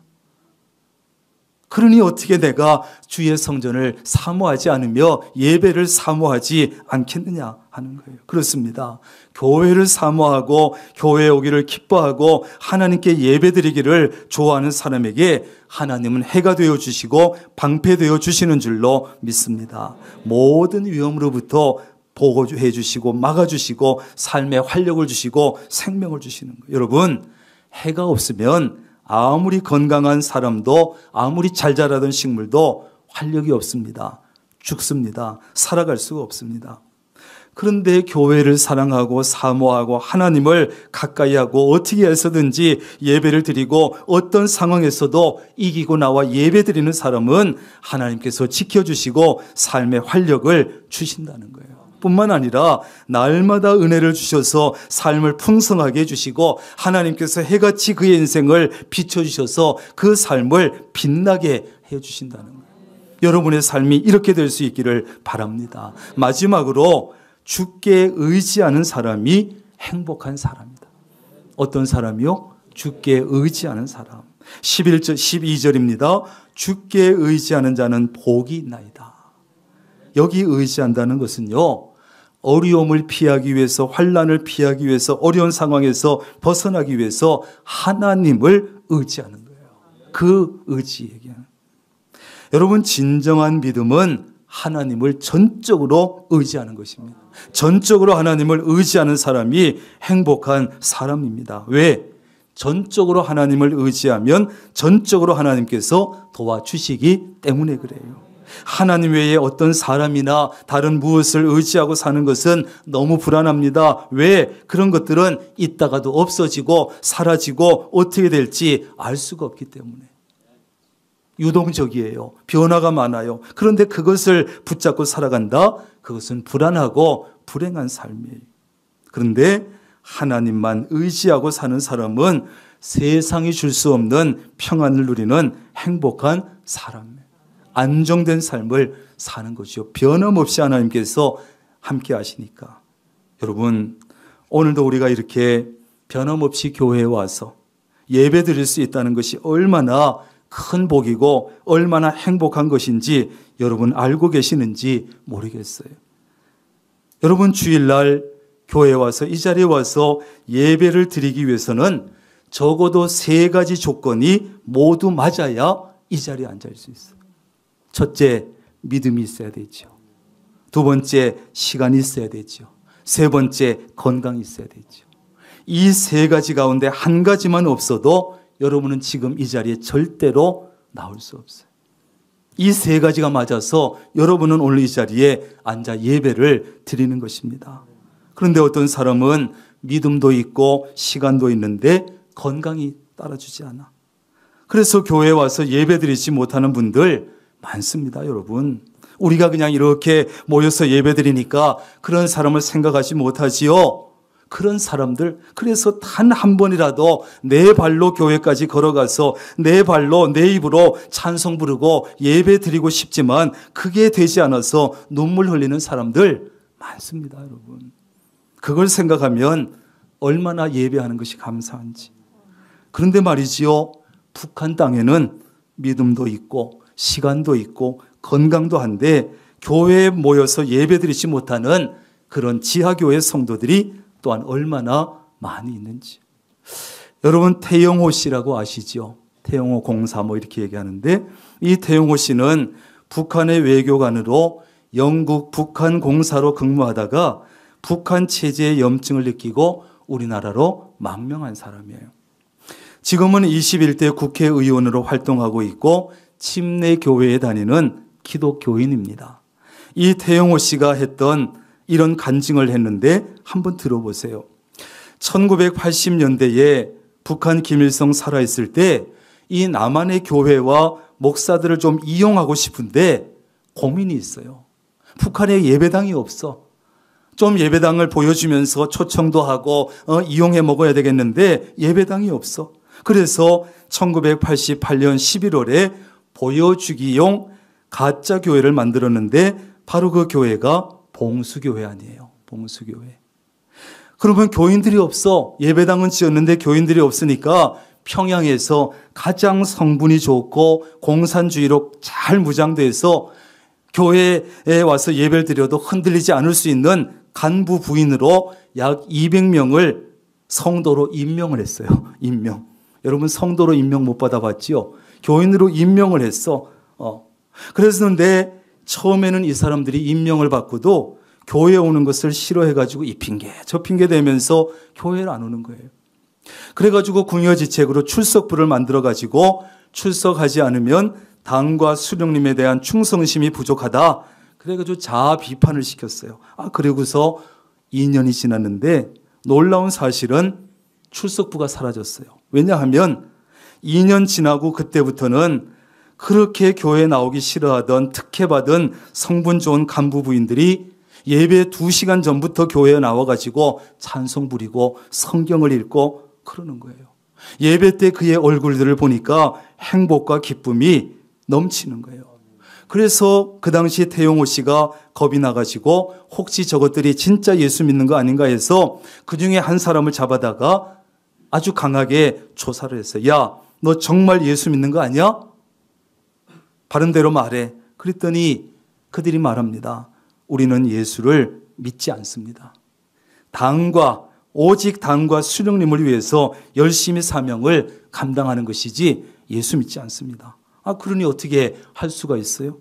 E: 그러니 어떻게 내가 주의 성전을 사모하지 않으며 예배를 사모하지 않겠느냐 하는 거예요. 그렇습니다. 교회를 사모하고 교회에 오기를 기뻐하고 하나님께 예배드리기를 좋아하는 사람에게 하나님은 해가 되어주시고 방패되어 주시는 줄로 믿습니다. 모든 위험으로부터 보호해 주시고 막아주시고 삶에 활력을 주시고 생명을 주시는 거예요. 여러분, 해가 없으면 아무리 건강한 사람도 아무리 잘 자라던 식물도 활력이 없습니다. 죽습니다. 살아갈 수가 없습니다. 그런데 교회를 사랑하고 사모하고 하나님을 가까이 하고 어떻게 해서든지 예배를 드리고 어떤 상황에서도 이기고 나와 예배 드리는 사람은 하나님께서 지켜주시고 삶의 활력을 주신다는 거예요. 뿐만 아니라 날마다 은혜를 주셔서 삶을 풍성하게 해주시고 하나님께서 해같이 그의 인생을 비춰주셔서 그 삶을 빛나게 해주신다는 거예요. 여러분의 삶이 이렇게 될 수 있기를 바랍니다. 마지막으로 주께 의지하는 사람이 행복한 사람이다. 어떤 사람이요? 주께 의지하는 사람. 11절, 12절입니다. 주께 의지하는 자는 복이 있나이다. 여기 의지한다는 것은요, 어려움을 피하기 위해서, 환난을 피하기 위해서, 어려운 상황에서 벗어나기 위해서 하나님을 의지하는 거예요. 그 의지 얘기하는. 여러분, 진정한 믿음은 하나님을 전적으로 의지하는 것입니다. 전적으로 하나님을 의지하는 사람이 행복한 사람입니다. 왜? 전적으로 하나님을 의지하면 전적으로 하나님께서 도와주시기 때문에 그래요. 하나님 외에 어떤 사람이나 다른 무엇을 의지하고 사는 것은 너무 불안합니다. 왜? 그런 것들은 있다가도 없어지고 사라지고 어떻게 될지 알 수가 없기 때문에. 유동적이에요. 변화가 많아요. 그런데 그것을 붙잡고 살아간다? 그것은 불안하고 불행한 삶이에요. 그런데 하나님만 의지하고 사는 사람은 세상이 줄 수 없는 평안을 누리는 행복한 사람이에요. 안정된 삶을 사는 것이요. 변함없이 하나님께서 함께 하시니까. 여러분, 오늘도 우리가 이렇게 변함없이 교회에 와서 예배 드릴 수 있다는 것이 얼마나 큰 복이고 얼마나 행복한 것인지 여러분 알고 계시는지 모르겠어요. 여러분, 주일날 교회에 와서 이 자리에 와서 예배를 드리기 위해서는 적어도 3가지 조건이 모두 맞아야 이 자리에 앉을 수 있어요. 첫째, 믿음이 있어야 되죠. 2번째, 시간이 있어야 되죠. 3번째, 건강이 있어야 되죠. 이 3가지 가운데 한 가지만 없어도 여러분은 지금 이 자리에 절대로 나올 수 없어요. 이 3가지가 맞아서 여러분은 오늘 이 자리에 앉아 예배를 드리는 것입니다. 그런데 어떤 사람은 믿음도 있고 시간도 있는데 건강이 따라주지 않아. 그래서 교회에 와서 예배 드리지 못하는 분들 많습니다, 여러분. 우리가 그냥 이렇게 모여서 예배 드리니까 그런 사람을 생각하지 못하지요. 그런 사람들, 그래서 단 한 번이라도 내 발로 교회까지 걸어가서 내 발로 내 입으로 찬송 부르고 예배 드리고 싶지만 그게 되지 않아서 눈물 흘리는 사람들 많습니다, 여러분. 그걸 생각하면 얼마나 예배하는 것이 감사한지. 그런데 말이지요, 북한 땅에는 믿음도 있고 시간도 있고 건강도 한데 교회에 모여서 예배 드리지 못하는 그런 지하교회 성도들이 또한 얼마나 많이 있는지. 여러분, 태영호 씨라고 아시죠? 태영호 공사 뭐 이렇게 얘기하는데 이 태영호 씨는 북한의 외교관으로 영국 북한 공사로 근무하다가 북한 체제의 염증을 느끼고 우리나라로 망명한 사람이에요. 지금은 21대 국회의원으로 활동하고 있고 침례 교회에 다니는 기독교인입니다. 이 태영호 씨가 했던 이런 간증을 했는데 한번 들어보세요. 1980년대에 북한 김일성 살아있을 때 이 남한의 교회와 목사들을 좀 이용하고 싶은데 고민이 있어요. 북한에 예배당이 없어. 좀 예배당을 보여주면서 초청도 하고 이용해 먹어야 되겠는데 예배당이 없어. 그래서 1988년 11월에 보여주기용 가짜 교회를 만들었는데 바로 그 교회가 봉수교회 아니에요. 봉수교회. 그러면 교인들이 없어. 예배당은 지었는데 교인들이 없으니까 평양에서 가장 성분이 좋고 공산주의로 잘 무장돼서 교회에 와서 예배를 드려도 흔들리지 않을 수 있는 간부 부인으로 약 200명을 성도로 임명을 했어요. 임명. 여러분, 성도로 임명 못 받아봤지요? 교인으로 임명을 했어. 그랬는데 처음에는 이 사람들이 임명을 받고도 교회에 오는 것을 싫어해가지고 이 핑계 저 핑계 대면서 교회를 안 오는 거예요. 그래가지고 궁여지책으로 출석부를 만들어가지고 출석하지 않으면 당과 수령님에 대한 충성심이 부족하다. 그래가지고 자아 비판을 시켰어요. 그리고서 2년이 지났는데 놀라운 사실은 출석부가 사라졌어요. 왜냐하면 2년 지나고 그때부터는 그렇게 교회에 나오기 싫어하던 특혜받은 성분 좋은 간부 부인들이 예배 2시간 전부터 교회에 나와가지고 찬송 부리고 성경을 읽고 그러는 거예요. 예배 때 그의 얼굴들을 보니까 행복과 기쁨이 넘치는 거예요. 그래서 그 당시 태용호 씨가 겁이 나가지고 혹시 저것들이 진짜 예수 믿는 거 아닌가 해서 그 중에 한 사람을 잡아다가 아주 강하게 조사를 했어요. 야, 너 정말 예수 믿는 거 아니야? 바른 대로 말해. 그랬더니 그들이 말합니다. 우리는 예수를 믿지 않습니다. 오직 당과 수령님을 위해서 열심히 사명을 감당하는 것이지 예수 믿지 않습니다. 그러니 어떻게 할 수가 있어요?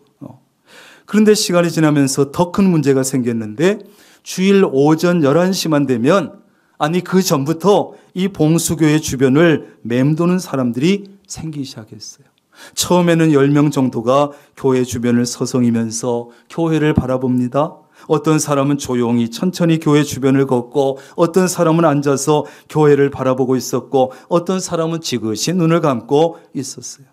E: 그런데 시간이 지나면서 더 큰 문제가 생겼는데 주일 오전 11시만 되면, 아니 그 전부터 이 봉수교회 주변을 맴도는 사람들이 생기기 시작했어요. 처음에는 10명 정도가 교회 주변을 서성이면서 교회를 바라봅니다. 어떤 사람은 조용히 천천히 교회 주변을 걷고, 어떤 사람은 앉아서 교회를 바라보고 있었고, 어떤 사람은 지그시 눈을 감고 있었어요.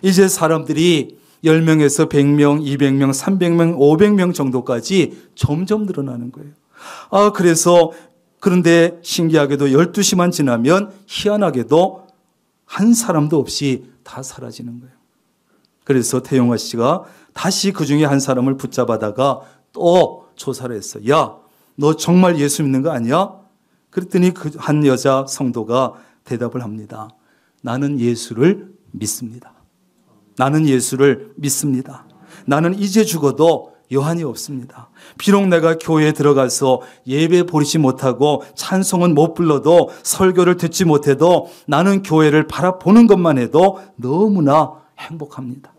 E: 이제 사람들이 10명에서 100명, 200명, 300명, 500명 정도까지 점점 늘어나는 거예요. 그런데 신기하게도 12시만 지나면 희한하게도 한 사람도 없이 다 사라지는 거예요. 그래서 태용화 씨가 다시 그 중에 한 사람을 붙잡아다가 또 조사를 했어요. 야, 너 정말 예수 믿는 거 아니야? 그랬더니 그 한 여자 성도가 대답을 합니다. 나는 예수를 믿습니다. 나는 예수를 믿습니다. 나는 이제 죽어도 여한이 없습니다. 비록 내가 교회에 들어가서 예배 보리지 못하고 찬송은 못 불러도 설교를 듣지 못해도 나는 교회를 바라보는 것만 해도 너무나 행복합니다.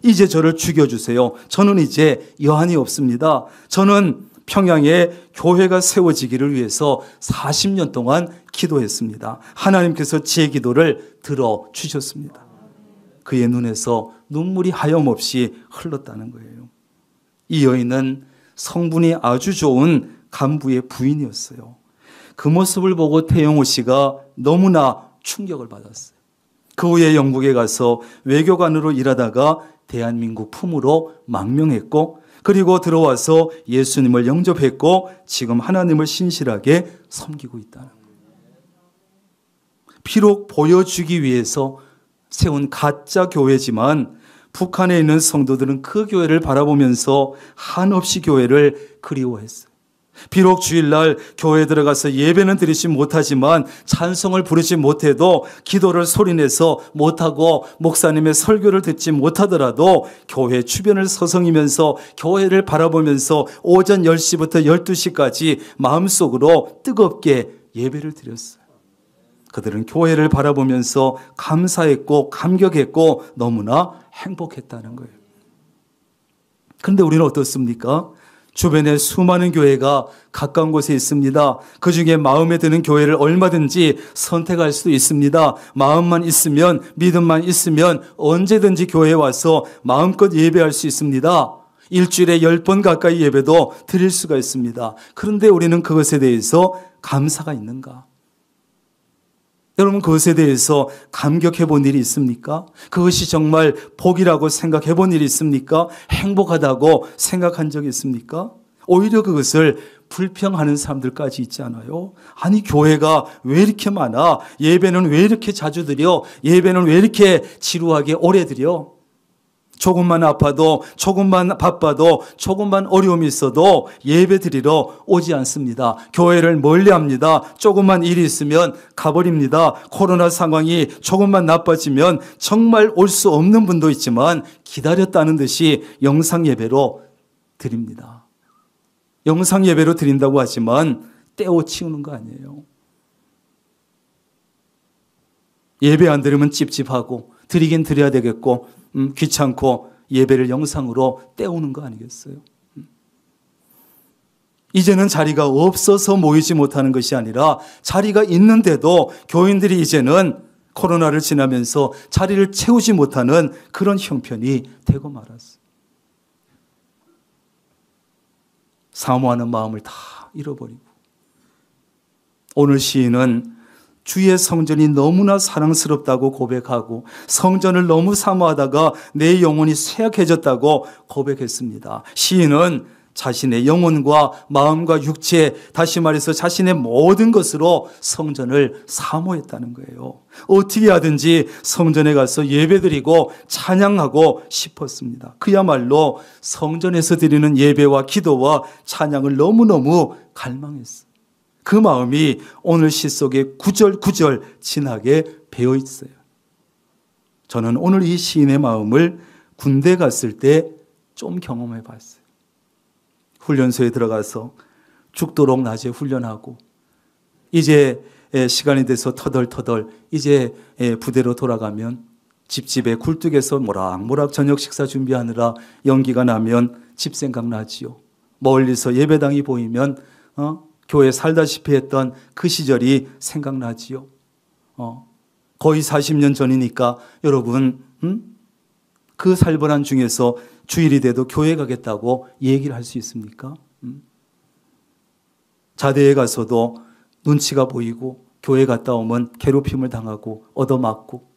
E: 이제 저를 죽여주세요. 저는 이제 여한이 없습니다. 저는 평양에 교회가 세워지기를 위해서 40년 동안 기도했습니다. 하나님께서 제 기도를 들어주셨습니다. 그의 눈에서 눈물이 하염없이 흘렀다는 거예요. 이 여인은 성분이 아주 좋은 간부의 부인이었어요. 그 모습을 보고 태용호 씨가 너무나 충격을 받았어요. 그 후에 영국에 가서 외교관으로 일하다가 대한민국 품으로 망명했고, 그리고 들어와서 예수님을 영접했고, 지금 하나님을 신실하게 섬기고 있다는 거예요. 비록 보여주기 위해서 세운 가짜 교회지만 북한에 있는 성도들은 그 교회를 바라보면서 한없이 교회를 그리워했어요. 비록 주일날 교회에 들어가서 예배는 드리지 못하지만 찬송을 부르지 못해도, 기도를 소리내서 못하고 목사님의 설교를 듣지 못하더라도 교회 주변을 서성이면서 교회를 바라보면서 오전 10시부터 12시까지 마음속으로 뜨겁게 예배를 드렸어요. 그들은 교회를 바라보면서 감사했고 감격했고 너무나 행복했다는 거예요. 그런데 우리는 어떻습니까? 주변에 수많은 교회가 가까운 곳에 있습니다. 그 중에 마음에 드는 교회를 얼마든지 선택할 수도 있습니다. 마음만 있으면, 믿음만 있으면 언제든지 교회에 와서 마음껏 예배할 수 있습니다. 일주일에 10번 가까이 예배도 드릴 수가 있습니다. 그런데 우리는 그것에 대해서 감사가 있는가? 여러분, 그것에 대해서 감격해 본 일이 있습니까? 그것이 정말 복이라고 생각해 본 일이 있습니까? 행복하다고 생각한 적이 있습니까? 오히려 그것을 불평하는 사람들까지 있지 않아요? 아니, 교회가 왜 이렇게 많아? 예배는 왜 이렇게 자주 드려? 예배는 왜 이렇게 지루하게 오래 드려? 조금만 아파도, 조금만 바빠도, 조금만 어려움이 있어도 예배 드리러 오지 않습니다. 교회를 멀리합니다. 조금만 일이 있으면 가버립니다. 코로나 상황이 조금만 나빠지면 정말 올 수 없는 분도 있지만 기다렸다는 듯이 영상 예배로 드립니다. 영상 예배로 드린다고 하지만 떼어 치우는 거 아니에요. 예배 안 드리면 찝찝하고 드리긴 드려야 되겠고 귀찮고 예배를 영상으로 때우는 거 아니겠어요? 이제는 자리가 없어서 모이지 못하는 것이 아니라 자리가 있는데도 교인들이 이제는 코로나를 지나면서 자리를 채우지 못하는 그런 형편이 되고 말았어요. 사모하는 마음을 다 잃어버리고, 오늘 시인은 주의 성전이 너무나 사랑스럽다고 고백하고 성전을 너무 사모하다가 내 영혼이 쇠약해졌다고 고백했습니다. 시인은 자신의 영혼과 마음과 육체, 다시 말해서 자신의 모든 것으로 성전을 사모했다는 거예요. 어떻게 하든지 성전에 가서 예배드리고 찬양하고 싶었습니다. 그야말로 성전에서 드리는 예배와 기도와 찬양을 너무너무 갈망했어요. 그 마음이 오늘 시 속에 구절구절 진하게 배어 있어요. 저는 오늘 이 시인의 마음을 군대 갔을 때 좀 경험해 봤어요. 훈련소에 들어가서 죽도록 낮에 훈련하고 이제 시간이 돼서 터덜터덜 이제 부대로 돌아가면 집집에 굴뚝에서 모락모락 저녁 식사 준비하느라 연기가 나면 집 생각나지요. 멀리서 예배당이 보이면 교회 살다시피 했던 그 시절이 생각나지요. 거의 40년 전이니까 여러분 그 살벌한 중에서 주일이 돼도 교회 가겠다고 얘기를 할 수 있습니까? 자대에 가서도 눈치가 보이고 교회 갔다 오면 괴롭힘을 당하고 얻어맞고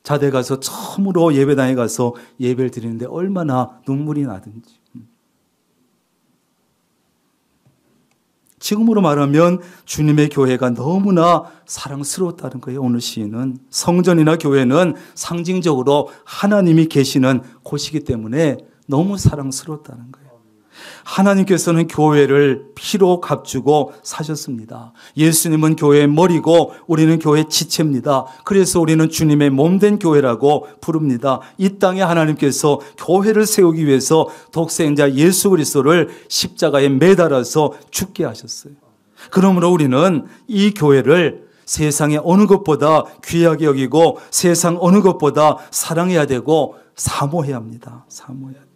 E: 자대 가서 처음으로 예배당에 가서 예배를 드리는데 얼마나 눈물이 나든지. 지금으로 말하면 주님의 교회가 너무나 사랑스러웠다는 거예요. 오늘 시인은 성전이나 교회는 상징적으로 하나님이 계시는 곳이기 때문에 너무 사랑스러웠다는 거예요. 하나님께서는 교회를 피로 값주고 사셨습니다. 예수님은 교회의 머리고 우리는 교회의 지체입니다. 그래서 우리는 주님의 몸된 교회라고 부릅니다. 이 땅에 하나님께서 교회를 세우기 위해서 독생자 예수 그리스도를 십자가에 매달아서 죽게 하셨어요. 그러므로 우리는 이 교회를 세상의 어느 것보다 귀하게 여기고 세상 어느 것보다 사랑해야 되고 사모해야 합니다. 사모해야 합니다.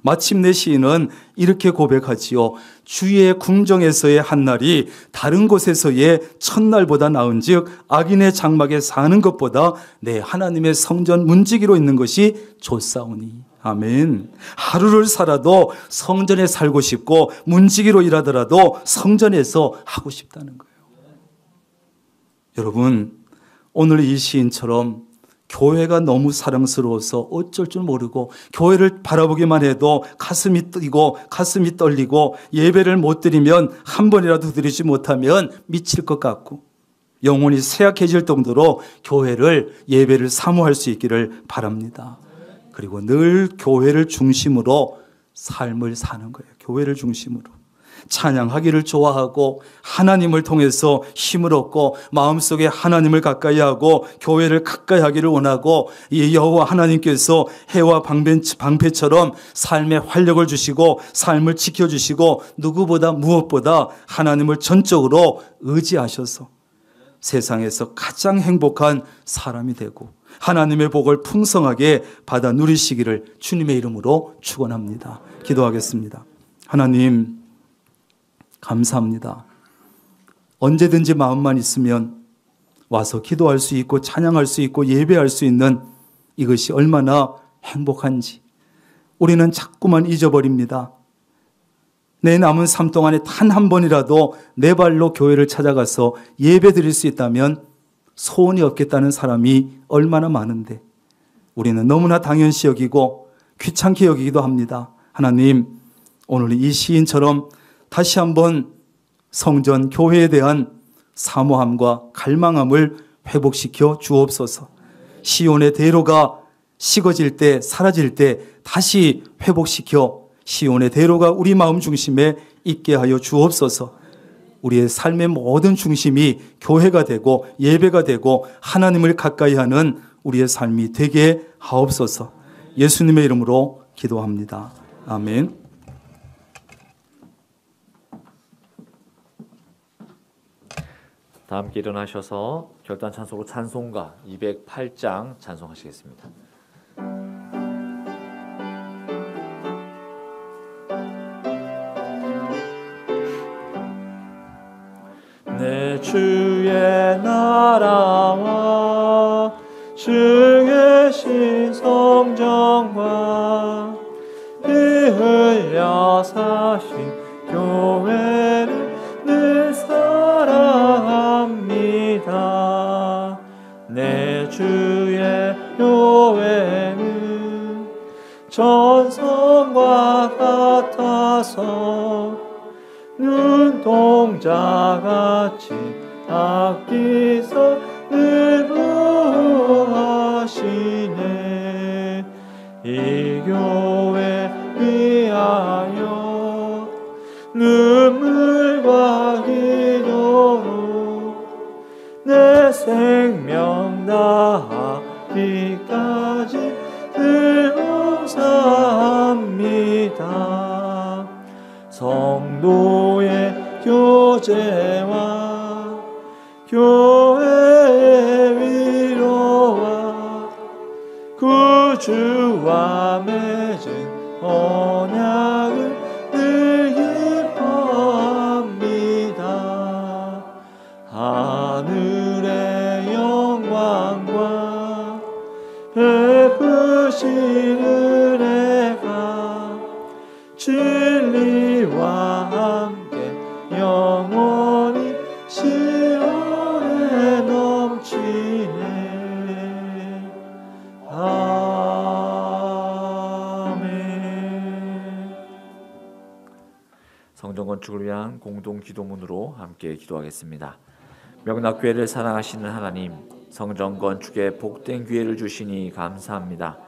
E: 마침내 시인은 이렇게 고백하지요. 주의 궁정에서의 한날이 다른 곳에서의 첫날보다 나은즉 악인의 장막에 사는 것보다 내 하나님의 성전 문지기로 있는 것이 좋사오니. 아멘. 하루를 살아도 성전에 살고 싶고 문지기로 일하더라도 성전에서 하고 싶다는 거예요. 여러분, 오늘 이 시인처럼 교회가 너무 사랑스러워서 어쩔 줄 모르고 교회를 바라보기만 해도 가슴이 뛰고 가슴이 떨리고 예배를 못 드리면 한 번이라도 드리지 못하면 미칠 것 같고 영혼이 쇠약해질 정도로 교회를 예배를 사모할 수 있기를 바랍니다. 그리고 늘 교회를 중심으로 삶을 사는 거예요. 교회를 중심으로. 찬양하기를 좋아하고 하나님을 통해서 힘을 얻고 마음속에 하나님을 가까이 하고 교회를 가까이 하기를 원하고 이 여호와 하나님께서 해와 방패처럼 삶에 활력을 주시고 삶을 지켜주시고 누구보다 무엇보다 하나님을 전적으로 의지하셔서 세상에서 가장 행복한 사람이 되고 하나님의 복을 풍성하게 받아 누리시기를 주님의 이름으로 축원합니다. 기도하겠습니다. 하나님 감사합니다. 언제든지 마음만 있으면 와서 기도할 수 있고 찬양할 수 있고 예배할 수 있는 이것이 얼마나 행복한지 우리는 자꾸만 잊어버립니다. 내 남은 삶 동안에 단 한 번이라도 내 발로 교회를 찾아가서 예배 드릴 수 있다면 소원이 없겠다는 사람이 얼마나 많은데 우리는 너무나 당연시 여기고 귀찮게 여기기도 합니다. 하나님, 오늘 이 시인처럼 다시 한번 성전, 교회에 대한 사모함과 갈망함을 회복시켜 주옵소서. 시온의 대로가 식어질 때, 사라질 때 다시 회복시켜 시온의 대로가 우리 마음 중심에 있게 하여 주옵소서. 우리의 삶의 모든 중심이 교회가 되고 예배가 되고 하나님을 가까이 하는 우리의 삶이 되게 하옵소서. 예수님의 이름으로 기도합니다. 아멘.
A: 다 함께 일어나셔서 결단 찬송으로 찬송가 208장 찬송하시겠습니다.
C: 내 주의 나라와 주의 신성전과 피 흘려 사신 교회를 늘 사랑합니다. 내 주의 교회는 전성과 같아서 눈동자같이 아끼사 늘 보호하시네. 이 교회 위하여 눈물과 기도로 내 생명 다하기까지 늘 봉사합니다. 성도의 교제와 교회의 위로와 구주 그와 맺은 언약을 늘 기뻐합니다. 하늘의 영광과 베푸신 은혜가 진리와 함께 영원히 시온에 넘치네. 아멘.
A: 성전 건축을 위한 공동 기도문으로 함께 기도하겠습니다. 명락교회를 사랑하시는 하나님, 성전 건축에 복된 기회를 주시니 감사합니다.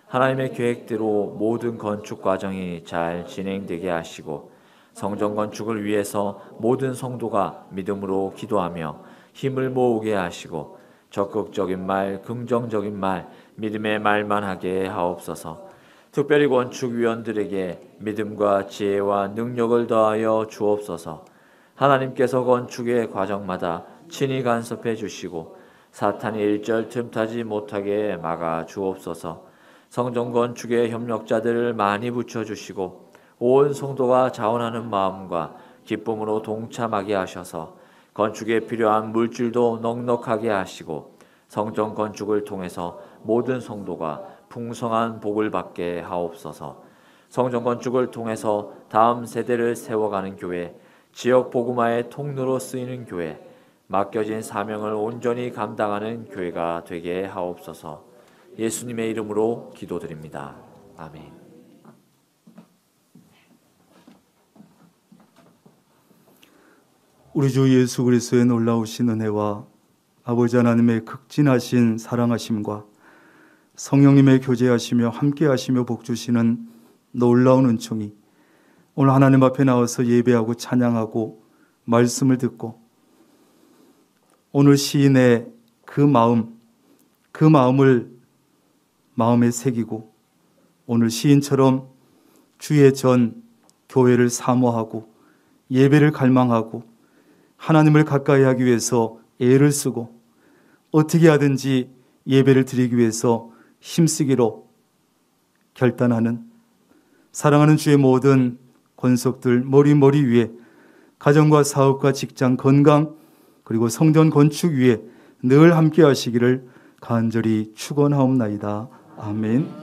A: 하나님의 계획대로 모든 건축 과정이 잘 진행되게 하시고 성전 건축을 위해서 모든 성도가 믿음으로 기도하며 힘을 모으게 하시고 적극적인 말, 긍정적인 말, 믿음의 말만 하게 하옵소서. 특별히 건축위원들에게 믿음과 지혜와 능력을 더하여 주옵소서. 하나님께서 건축의 과정마다 친히 간섭해 주시고 사탄이 일절 틈타지 못하게 막아 주옵소서. 성전 건축의 협력자들을 많이 붙여주시고 온 성도가 자원하는 마음과 기쁨으로 동참하게 하셔서 건축에 필요한 물질도 넉넉하게 하시고 성전 건축을 통해서 모든 성도가 풍성한 복을 받게 하옵소서. 성전 건축을 통해서 다음 세대를 세워가는 교회, 지역 복음화의 통로로 쓰이는 교회, 맡겨진 사명을 온전히 감당하는 교회가 되게 하옵소서. 예수님의 이름으로 기도드립니다. 아멘.
E: 우리 주 예수 그리스도의 놀라우신 은혜와 아버지 하나님의 극진하신 사랑하심과 성령님의 교제하시며 함께하시며 복주시는 놀라운 은총이 오늘 하나님 앞에 나와서 예배하고 찬양하고 말씀을 듣고 오늘 시인의 그 마음을 마음에 새기고 오늘 시인처럼 주의 전 교회를 사모하고 예배를 갈망하고 하나님을 가까이 하기 위해서 애를 쓰고 어떻게 하든지 예배를 드리기 위해서 힘쓰기로 결단하는 사랑하는 주의 모든 권속들 머리 위에 가정과 사업과 직장 건강 그리고 성전 건축 위에 늘 함께 하시기를 간절히 축원하옵나이다. 아멘.